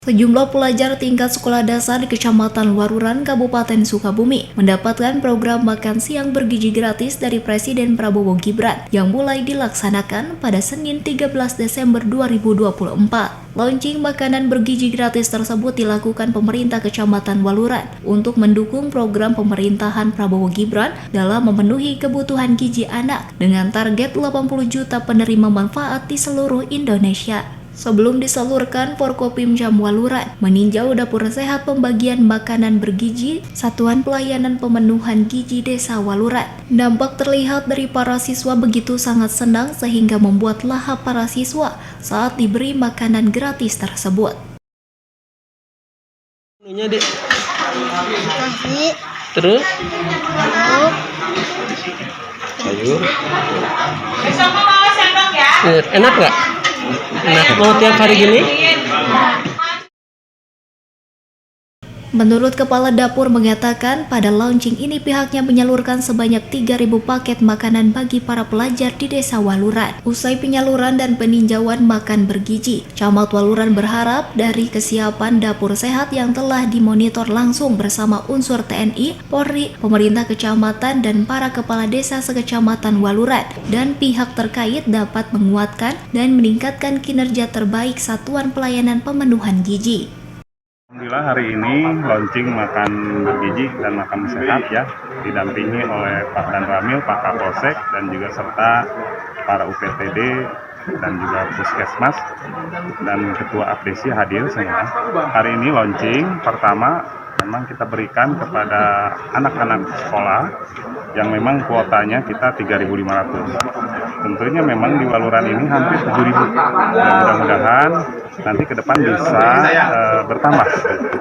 Sejumlah pelajar tingkat sekolah dasar di Kecamatan Waruran, Kabupaten Sukabumi mendapatkan program makan siang bergizi gratis dari Presiden Prabowo Gibran yang mulai dilaksanakan pada Senin 13 Desember 2024. Launching makanan bergizi gratis tersebut dilakukan pemerintah Kecamatan Waluran untuk mendukung program pemerintahan Prabowo Gibran dalam memenuhi kebutuhan gizi anak dengan target 80 juta penerima manfaat di seluruh Indonesia. Sebelum disalurkan, Forkopimda Waluran meninjau dapur sehat pembagian makanan bergizi Satuan Pelayanan Pemenuhan Gizi Desa Waluran. Dampak terlihat dari para siswa begitu sangat senang sehingga membuat lahap para siswa saat diberi makanan gratis tersebut. Dek. Nasi, Terus sayur, sayur. Enak nggak? Enak mau tiap hari gini? Menurut Kepala Dapur mengatakan pada launching ini pihaknya menyalurkan sebanyak 3.000 paket makanan bagi para pelajar di Desa Waluran. Usai penyaluran dan peninjauan makan bergizi, Camat Waluran berharap dari kesiapan dapur sehat yang telah dimonitor langsung bersama unsur TNI, Polri, pemerintah kecamatan dan para kepala desa sekecamatan Waluran dan pihak terkait dapat menguatkan dan meningkatkan kinerja terbaik Satuan Pelayanan Pemenuhan Gizi. Alhamdulillah hari ini launching makan bergizi dan makan sehat ya, didampingi oleh Pak Dan Ramil, Pak Kapolsek dan juga serta para UPTD dan juga Puskesmas dan Ketua Abdesi hadir semua. Hari ini launching pertama memang kita berikan kepada anak-anak sekolah yang memang kuotanya kita 3.500. Tentunya memang di Waluran ini hampir 7.000. Mudah-mudahan nanti ke depan bisa bertambah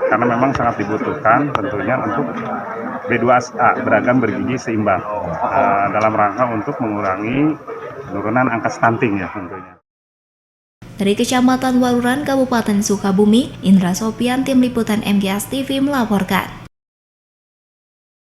karena memang sangat dibutuhkan tentunya untuk B2A beragam bergizi seimbang dalam rangka untuk mengurangi penurunan angka stunting ya tentunya. Dari Kecamatan Waluran, Kabupaten Sukabumi, Indra Sopian, Tim Liputan MGS TV melaporkan.